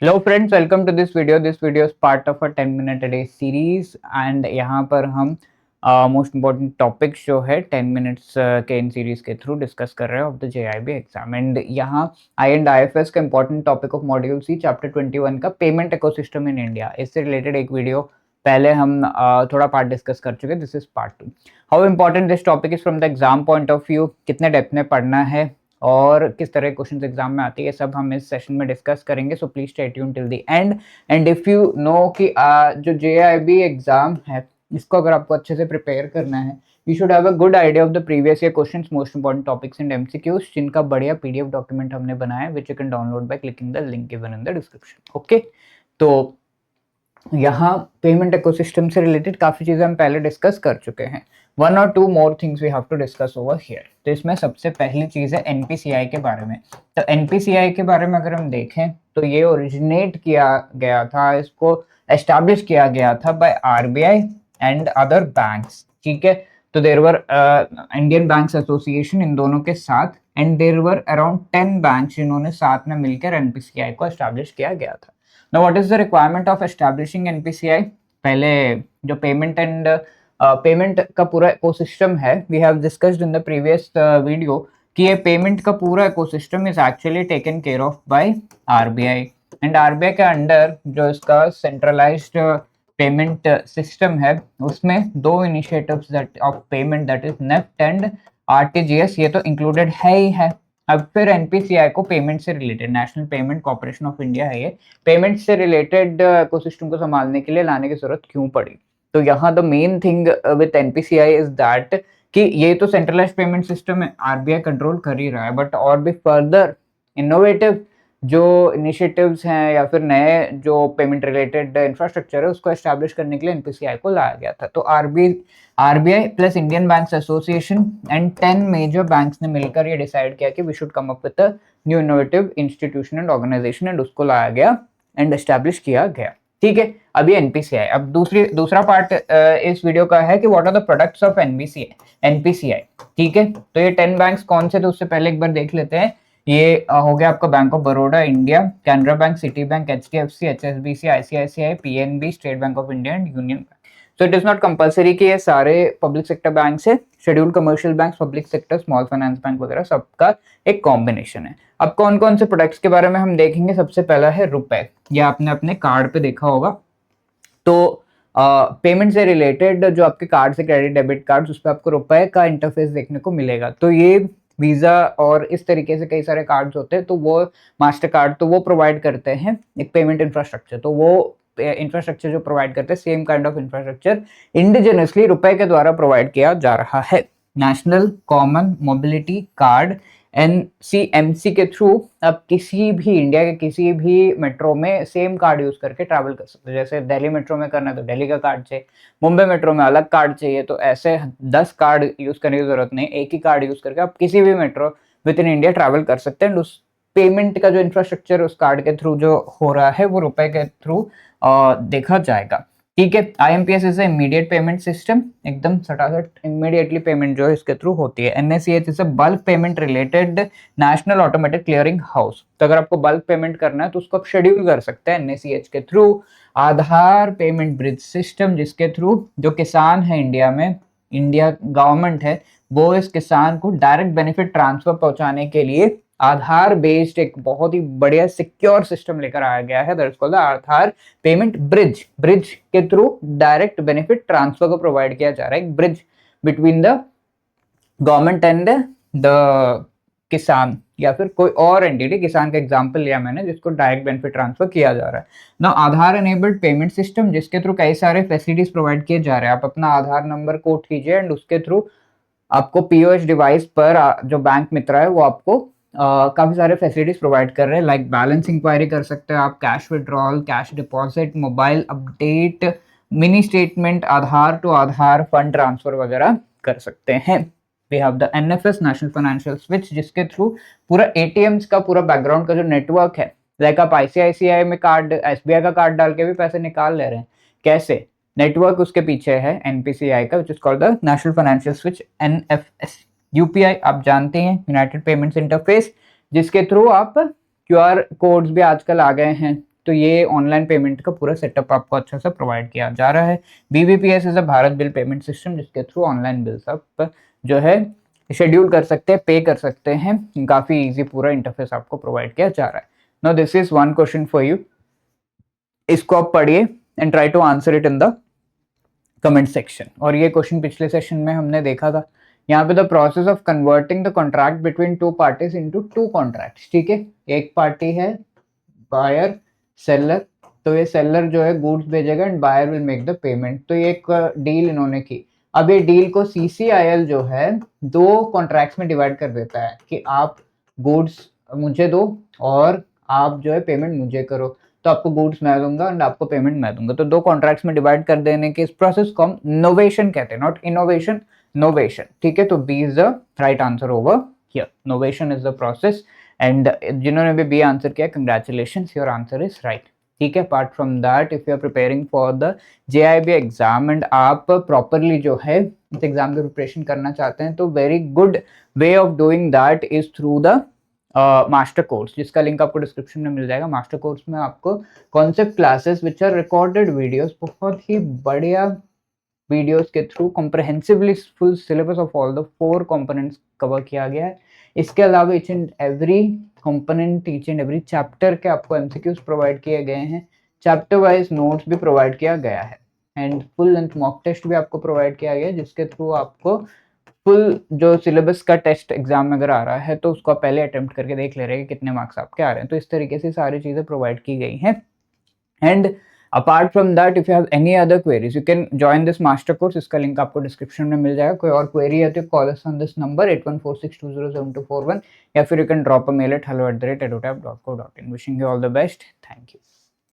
Hello friends, welcome to this video. This video is part of a 10 minute a day series and यहाँ पर हम most important topics जो है 10 minutes के इन सीरीज के थ्रू डिस्कस कर रहे हैं of the JIB exam. And यहाँ आई एंड आईएफएस का important topic of module C chapter 21 का पेमेंट इकोसिस्टम इन इंडिया, इससे रिलेटेड एक वीडियो पहले हम थोड़ा पार्ट डिस्कस कर चुके हैं। This is part 2। How important this topic is from the exam point of view, कितने डेप्थ में पढ़ना है और किस तरह क्वेश्चंस एग्जाम में आती है, सब हम इस सेशन में डिस्कस करेंगे। So please stay tune till the end. And if you know कि जो जेआईबी एग्जाम है इसको अगर आपको अच्छे से प्रिपेयर करना है, you should have a good idea of the previous year questions, most important topics and MCQs, जिनका बढ़िया पीडीएफ डॉक्यूमेंट हमने बनाया which you can download by clicking the link given in the description. Okay, तो यहाँ payment ecosystem से related काफी चीजें हम पहले डिस्कस कर चुके हैं। 1 or 2 more things we have to discuss over here. तो इसमें सबसे पहली चीज है एनपीसीआई के बारे में। तो एनपीसीआई के बारे में अगर हम देखें तो ये ओरिजिनेट किया गया था, इसको एस्टैब्लिश किया गया था by RBI and other banks. ठीक है, तो there were Indian banks association in दोनों के साथ, and there were around 10 banks जिन्होंने साथ में मिलकर एनपीसीआई को एस्टैब्लिश किया गया था। Now, what is the requirement of establishing NPCI? पहले जो पेमेंट का पूरा इकोसिस्टम है, we have discussed in the previous video कि ये पेमेंट का पूरा ecosystem is actually taken care of by RBI. And RBI के अंडर जो इसका सेंट्रलाइज्ड पेमेंट सिस्टम है उसमें दो initiatives that of payment, that is NEFT and RTGS, ये तो इंक्लूडेड है ही है। अब फिर एनपीसीआई को पेमेंट से related, national payment corporation of India है ये, पेमेंट से रिलेटेड इकोसिस्टम को संभालने के लिए लाने की जरूरत क्यों पड़ी? तो यहाँ the main thing with NPCI is that कि ये तो सेंट्रलाइज्ड पेमेंट सिस्टम है, आरबीआई कंट्रोल कर ही रहा है, बट और भी फर्दर इनोवेटिव जो इनिशिएटिव्स हैं या फिर नए जो पेमेंट रिलेटेड इंफ्रास्ट्रक्चर है उसको एस्टैब्लिश करने के लिए एनपीसीआई को लाया गया था। तो RBI plus Indian banks association and 10 major banks ने मिलकर ये डिसाइड किया कि we should come up with a new innovative institution and organisation, and उसको लाया गया एंड एस्टैब्लिश किया गया। ठीक है, अभी एनपीसीआई। अब दूसरा पार्ट इस वीडियो का है कि what are the products of NPCI. ठीक है, तो ये 10 बैंक्स कौन से थे उससे पहले एक बार देख लेते हैं। ये हो गया आपका bank of Baroda India, Canara bank, city bank, HDFC, HSBC, ICICI, PNB, state bank of India and union bank. So it is not compulsory कि ये सारे पब्लिक सेक्टर बैंक है, scheduled commercial bank, public sector, small finance bank वगैरह सबका एक combination है। अब कौन कौन से प्रोडक्ट्स के बारे में हम देखेंगे। सबसे पहला है रुपए, ये आपने अपने कार्ड पे देखा होगा। तो पेमेंट से रिलेटेड जो आपके कार्ड से, क्रेडिट डेबिट कार्ड, उस पर आपको रुपए का इंटरफेस देखने को मिलेगा। तो ये वीजा और इस तरीके से कई सारे कार्ड्स होते हैं, तो वो मास्टर कार्ड तो वो प्रोवाइड करते हैं एक पेमेंट इंफ्रास्ट्रक्चर। तो वो इंफ्रास्ट्रक्चर जो प्रोवाइड करते हैं, same kind of infrastructure indigenously रुपए के द्वारा प्रोवाइड किया जा रहा है। National common mobility card NCMC के थ्रू आप किसी भी इंडिया के किसी भी मेट्रो में सेम कार्ड यूज करके ट्रैवल कर सकते हो। जैसे दिल्ली मेट्रो में करना है तो दिल्ली का कार्ड चाहिए, मुंबई मेट्रो में अलग कार्ड चाहिए, तो ऐसे 10 कार्ड यूज करने की जरूरत नहीं, एक ही कार्ड यूज करके आप किसी भी metro with in India travel कर सकते हैं। एंड उस पेमेंट का जो इंफ्रास्ट्रक्चर उस कार्ड के थ्रू जो हो रहा है वो रुपए के थ्रू देखा जाएगा। ठीक है, IMPS is immediate payment system, एकदम सटासट इमीडिएटली पेमेंट जो है इसके थ्रू होती है। NACH is a bulk payment related national automated clearing house. तो अगर आपको बल्क पेमेंट करना है तो उसको आप शेड्यूल कर सकते हैं एनएसीएच के थ्रू। आधार पेमेंट ब्रिज सिस्टम, जिसके थ्रू जो किसान है इंडिया में, इंडिया गवर्नमेंट है वो इस किसान को डायरेक्ट बेनिफिट ट्रांसफर पहुंचाने के लिए आधार बेस्ड एक बहुत ही बढ़िया सिक्योर सिस्टम लेकर आया गया है, that is called the Aadhaar payment bridge के थ्रू डायरेक्ट बेनिफिट ट्रांसफर को प्रोवाइड किया जा रहा है, एक bridge between the government and the किसान या फिर कोई और एंटिटी। किसान का एग्जांपल लिया मैंने जिसको डायरेक्ट बेनिफिट ट्रांसफर किया जा रहा है ना। आधार एनेबल्ड पेमेंट सिस्टम, जिसके थ्रू कई सारे फैसिलिटीज प्रोवाइड किए जा रहे हैं। आप अपना आधार नंबर कोड कीजिए एंड उसके थ्रू आपको पीओएस डिवाइस पर जो बैंक मित्र है वो आपको काफी सारे फैसिलिटीज प्रोवाइड कर रहे हैं, लाइक बैलेंस इंक्वायरी कर सकते हैं आप, cash withdrawal, cash deposit, mobile update, mini statement, Aadhaar to Aadhaar fund transfer वगैरह कर सकते हैं। We have the NFS, national financial switch, जिसके थ्रू पूरा एटीएम्स का पूरा बैकग्राउंड का जो नेटवर्क है, लाइक आप आईसीआईसीआई में कार्ड, एसबीआई का कार्ड डाल के भी पैसे निकाल ले रहे हैं, कैसे? नेटवर्क उसके पीछे है एनपीसीआई का, which is called the national financial switch, NFS. UPI आप जानते हैं, यूनाइटेड पेमेंट्स इंटरफेस, जिसके थ्रू आप क्यूआर कोड्स भी आजकल आ गए हैं, तो ये ऑनलाइन पेमेंट का पूरा सेटअप आपको अच्छा सा प्रोवाइड किया जा रहा है। BBPS is a Bharat bill payment system, जिसके थ्रू ऑनलाइन बिल्स आप जो है शेड्यूल कर सकते हैं, पे कर सकते हैं। काफी इजी पूरा इंटरफेस आपको प्रोवाइड किया जा रहा है। Now this is one question for you, इसको आप पढ़िए and try to answer it in the comment section. और ये क्वेश्चन पिछले सेशन में हमने देखा था। यहाँ पे the process of converting the contract between two parties into two contracts, ठीक है। एक पार्टी है बायर सेलर, तो ये सेलर जो है गुड्स भेजेगा and buyer will make the payment. तो ये एक डील इन्होंने की। अब ये डील को CCIL जो है दो कॉन्ट्रैक्ट्स में डिवाइड कर देता है कि आप गुड्स मुझे दो और आप जो है पेमेंट मुझे करो। तो आपको गुड्स मैं दूंगा एंड आपको पेमेंट मैं दूंगा। तो दो कॉन्ट्रैक्ट्स में डिवाइड कर देने के इस प्रोसेस को हम नोवेशन कहते हैं, नॉट इनोवेशन, नोवेशन, ठीक है। तो B is the right answer over here, novation is the process. And जिन्होंने भी बी आंसर किया, congratulation, your answer is right, ठीक है। Apart from that, if you are preparing for the JIB exam and आप properly जो है इस exam की प्रिपरेशन करना चाहते हैं, तो very good way of doing that is through the master course, जिसका लिंक आपको डिस्क्रिप्शन में मिल जाएगा। मास्टर कोर्स में आपको concept classes which are recorded videos, बहुत ही बढ़िया वीडियोस के through comprehensively full syllabus of all the 4 components cover किया गया है। इसके अलावा each and every component, each and every chapter के आपको MCQs प्रोवाइड किए गए हैं। चैप्टर वाइज नोट्स भी प्रोवाइड किया गया है and full length mock test भी आपको प्रोवाइड किया गया है, जिसके थ्रू आपको फुल जो सिलेबस का टेस्ट एग्जाम में अगर आ रहा है तो उसको आप पहले अटेम्प्ट करके देख ले रहे हैं कि कितने मार्क्स आपके आ रहे हैं। तो इस तरीके से सारी चीजें प्रोवाइड की गई हैं। And apart from that, if you have any other queries, you can join this master course. इसका लिंक आपको डिस्क्रिप्शन में मिल जाएगा। कोई और क्वेरी है तो call us on this number 8146207241, या फिर you can drop a mail at hello@edotap.co.in। Wishing you all the best, thank you.